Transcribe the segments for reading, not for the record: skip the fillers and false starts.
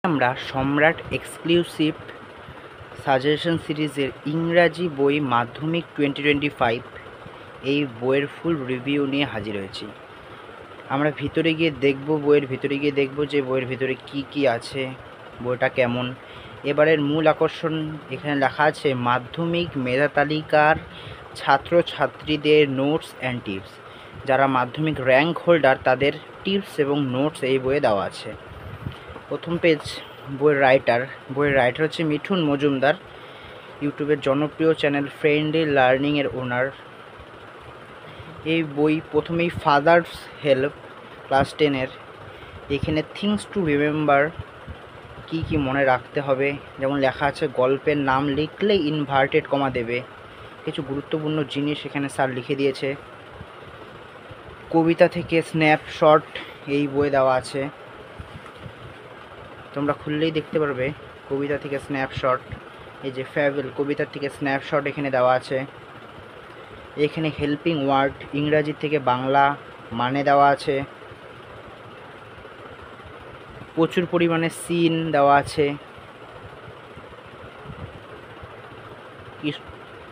আমরা সম্রাট exclusive suggestion সিরিজের ইংরাজি বই মাধ্যমিক 2025 এই বইয়ের ফুল রিভিউ নিয়ে হাজির হয়েছি। আমরা ভিতরে গিয়ে দেখব, বইয়ের ভিতরে গিয়ে দেখব যে বইয়ের ভিতরে কি কি আছে, বইটা কেমন। এবারের মূল আকর্ষণ এখানে লেখা আছে মাধ্যমিক মেধা তালিকার ছাত্রছাত্রীদের নোটস অ্যান্ড টিপস। যারা মাধ্যমিক র্যাঙ্ক হোল্ডার তাদের টিপস এবং নোটস এই বইয়ে দেওয়া আছে। প্রথম পেজ, বইয়ের রাইটার হচ্ছে মিঠুন মজুমদার, ইউটিউবের জনপ্রিয় চ্যানেল ফ্রেন্ডলি লার্নিংয়ের ওনার। এই বই প্রথমেই ফাদার্স হেল্প ক্লাস 10-এর, এখানে থিংস টু রিমেম্বার, কি কি মনে রাখতে হবে, যেমন লেখা আছে গল্পের নাম লিখলে ইনভার্টেড কমা দেবে, কিছু গুরুত্বপূর্ণ জিনিস এখানে স্যার লিখে দিয়েছে। কবিতা থেকে স্ন্যাপশট এই বইয়ে দেওয়া আছে, তোমরা খুললেই দেখতে পারবে কবিতা থেকে স্ন্যাপশট। এই যে ফ্যাবেল, কবিতার থেকে স্ন্যাপশট এখানে দেওয়া আছে। এখানে হেল্পিং ওয়ার্ড ইংরাজি থেকে বাংলা মানে দেওয়া আছে। প্রচুর পরিমাণে সিন দেওয়া আছে।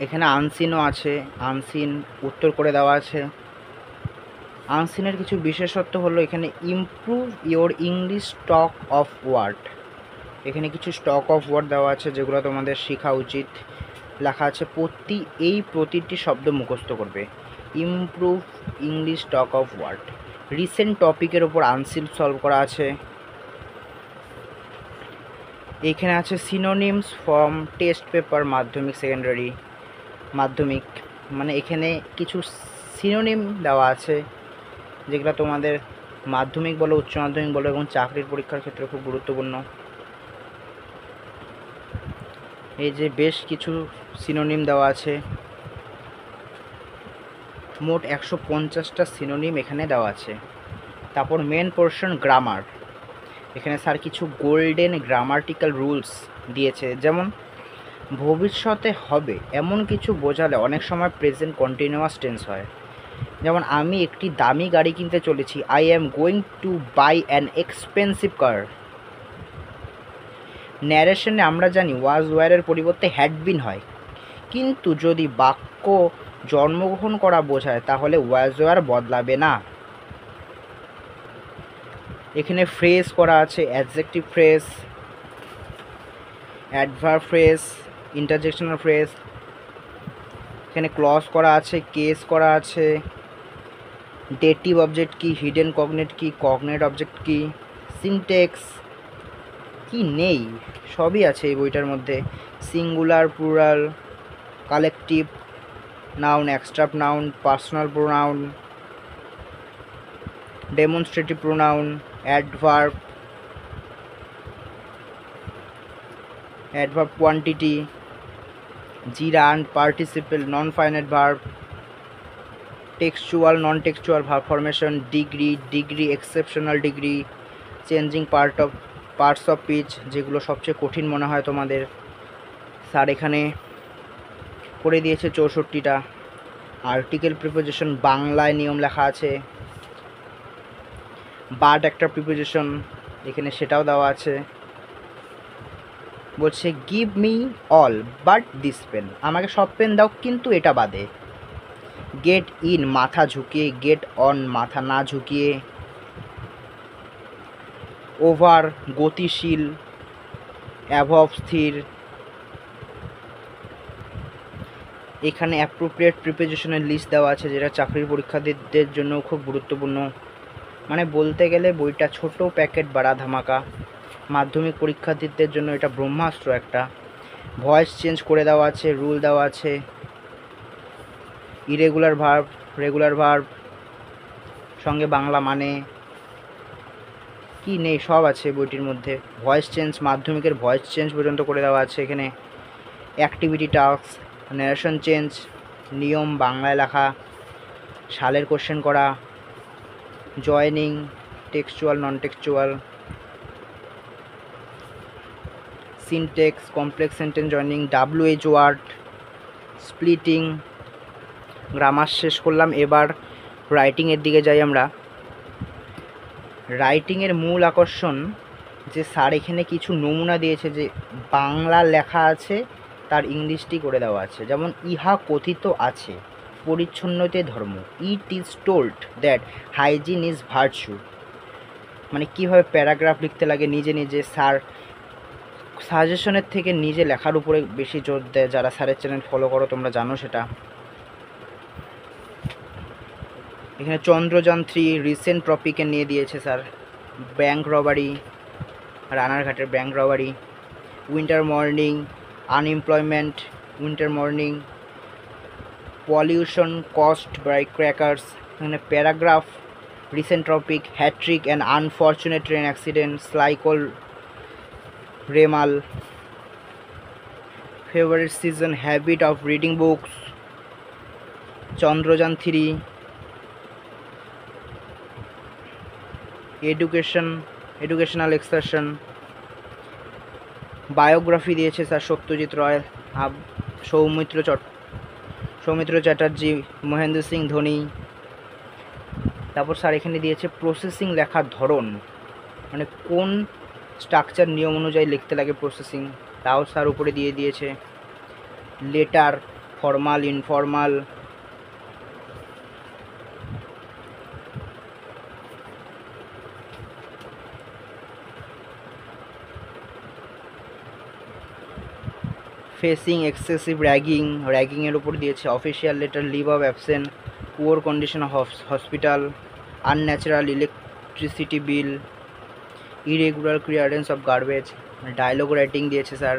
এখানে আনসিনও আছে, আনসিন উত্তর করে দেওয়া আছে। আনসিনের কিছু বিশেষত্ব হলো এখানে improve your English stock of word, এখানে কিছু স্টক অফ ওয়ার্ড দেওয়া আছে যেগুলো তোমাদের শেখা উচিত। লেখা আছে প্রতিটি শব্দ মুখস্থ করবে। Improve English stock of word, recent টপিকের ওপর আনসিল সলভ করা আছে। এখানে আছে সিনোনিমস ফ্রম টেস্ট পেপার মাধ্যমিক, মানে এখানে কিছু সিনোনিম দেওয়া আছে যেগুলো তোমাদের মাধ্যমিক বলো, উচ্চ মাধ্যমিক বলো এবং চাকরির পরীক্ষার ক্ষেত্রে খুব গুরুত্বপূর্ণ। এই যে বেশ কিছু সিনোনিম দেওয়া আছে, মোট 150টা সিনোনিম এখানে দেওয়া আছে। তারপর মেন পোর্শন গ্রামার, এখানে স্যার কিছু গোল্ডেন গ্রামাটিক্যাল রুলস দিয়েছে, যেমন ভবিষ্যতে হবে এমন কিছু বোঝালে অনেক সময় প্রেজেন্ট কন্টিনিউয়াস টেন্স হয়। যেমন আমি একটি দামি গাড়ি কিনতে চলেছি, I am going to buy an expensive car. ন্যারেশনে আমরা জানি ওয়াজ ওয়ারের পরিবর্তে হ্যাড বিন হয়, কিন্তু যদি বাক্য জন্মগ্রহণ করা বোঝায় তাহলে ওয়াজ ওয়ার বদলাবে না। এখানে ফ্রেজ করা আছে, adjective phrase, adverb phrase, interjectional phrase. এখানে ক্লজ করা আছে, কেস করা আছে, ডেটিভ অবজেক্ট কি, হিডেন কগনেট কি, কগনেট অবজেক্ট কি, সিনটেক্স কি নেই সবই আছে এই বইটার মধ্যে। Singular, plural, collective noun, extra noun, personal pronoun, demonstrative pronoun, adverb quantity, জিরান্ড, participle, non finite verb, textual, non textual verb formation, degree, exceptional degree, changing parts of speech, যেগুলো সবচেয়ে কঠিন মনে হয় তোমাদের, স্যার এখানে করে দিয়েছে 64টা। আর্টিকেল প্রিপোজিশন বাংলায় নিয়ম লেখা আছে। বাট একটা প্রিপোজিশন এখানে, সেটাও দেওয়া আছে। বলছে give me all but this pen, আমাকে সব পেন দাও কিন্তু এটা বাদে। গেট ইন মাথা ঝুঁকিয়ে, গেট অন মাথা না ঝুঁকিয়ে। ওভার গতিশীল, অ্যাভব স্থির। এখানে অ্যাপ্রোপ্রিয়েট প্রিপোজিশনের লিস্ট দেওয়া আছে যেটা চাকরির পরীক্ষার্থীদের জন্য খুব গুরুত্বপূর্ণ। মানে বলতে গেলে বইটা ছোট প্যাকেট বাড়া ধামাকা, মাধ্যমিক পরীক্ষার্থীদের জন্য এটা ব্রহ্মাস্ত্র একটা। ভয়েস চেঞ্জ করে দেওয়া আছে, রুল দেওয়া আছে, ইরেগুলার ভার্ব, রেগুলার ভার্ব, সঙ্গে বাংলা মানে কি নেই সব আছে বইটির মধ্যে। ভয়েস চেঞ্জ, মাধ্যমিকের ভয়েস চেঞ্জ পর্যন্ত করে দেওয়া আছে এখানে। অ্যাক্টিভিটি টাস্ক, ন্যারেশন চেঞ্জ, নিয়ম বাংলায় লেখা, সালের কোশ্চেন করা, joining, textual, non textual, syntax, complex sentence joining, WH word, splitting, grammar শেষ করলাম। এবার রাইটিংয়ের দিকে যাই আমরা। রাইটিংয়ের মূল আকর্ষণ যে স্যার এখানে কিছু নমুনা দিয়েছে, যে বাংলা লেখা আছে তার ইংলিশটি করে দেওয়া আছে। যেমন ইহা কথিত আছে পরিচ্ছন্নতে ধর্ম, it is told that hygiene is virtue. মানে কীভাবে প্যারাগ্রাফ লিখতে লাগে নিজে নিজে স্যার সাজেশনের থেকে নিজে লেখার উপরে বেশি জোর দেয়। যারা স্যারের চ্যানেল ফলো করো তোমরা জানো সেটা। এখানে চন্দ্রযান-3 রিসেন্ট টপিকে নিয়ে দিয়েছে স্যার। ব্যাঙ্ক রবারি, রানারঘাটের bank robbery, winter morning, unemployment, winter morning, pollution caused by crackers. এখানে paragraph, recent topic, hattrick and unfortunate train accident, cyclone Remal, favourite season, habit of reading books, Chandrayaan three, educational excursion, biography দিয়েছে sir Satyajit Ray, Soumitra Chatterjee, Mahendra Singh Dhoni. তারপর sir এখানে দিয়েছে processing লেখার ধরন, মানে কোন structure নিয়ম অনুযায়ী লিখতে লাগে প্রসেসিং, তাও স্যার উপরে দিয়ে দিয়েছে। Letter, formal, informal, facing excessive র্যাগিংয়ের উপর দিয়েছে। Official letter, leave of absent, poor condition of hospital, unnatural electricity bill, irregular clearance of garbage. Dialogue writing দিয়েছে স্যার।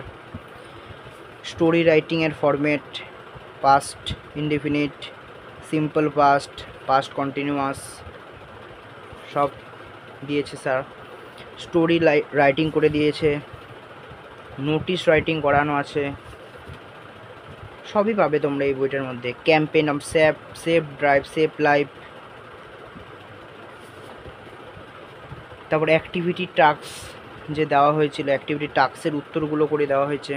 স্টোরি রাইটিংয়ের format, past indefinite, simple past, past continuous, সব দিয়েছে sir. Story writing করে দিয়েছে, notice writing করানো আছে, সবই পাবে তোমরা এই বইটার মধ্যে। Campaign of safe drive safe life. তারপর অ্যাক্টিভিটি টাস্ক যে দেওয়া হয়েছিল, অ্যাক্টিভিটি টাস্কের উত্তরগুলো করে দেওয়া হয়েছে।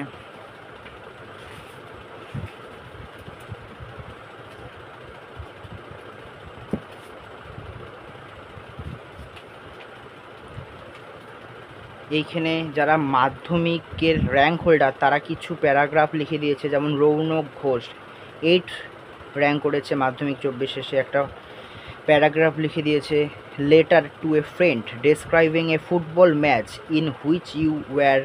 এইখানে যারা মাধ্যমিকের র্যাঙ্ক হোল্ডার তারা কিছু প্যারাগ্রাফ লিখে দিয়েছে। যেমন রৌনক ঘোষ 8 র্যাঙ্ক করেছে মাধ্যমিক 24 শেষে, একটা প্যারাগ্রাফ লিখে দিয়েছে। Letter to a friend describing a football match in which you were,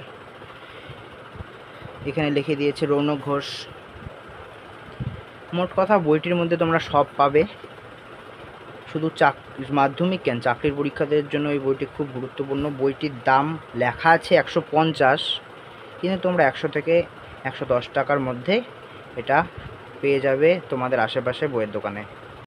এখানে লিখে দিয়েছে রৌনক ঘোষ। মোট কথা বইটির মধ্যে তোমরা সব পাবে। শুধু মাধ্যমিক কেন, চাকরির পরীক্ষাদের জন্য এই বইটি খুব গুরুত্বপূর্ণ। বইটির দাম লেখা আছে 150, কিন্তু তোমরা 100 থেকে 110 টাকার মধ্যে এটা পেয়ে যাবে তোমাদের আশেপাশে বইয়ের দোকানে।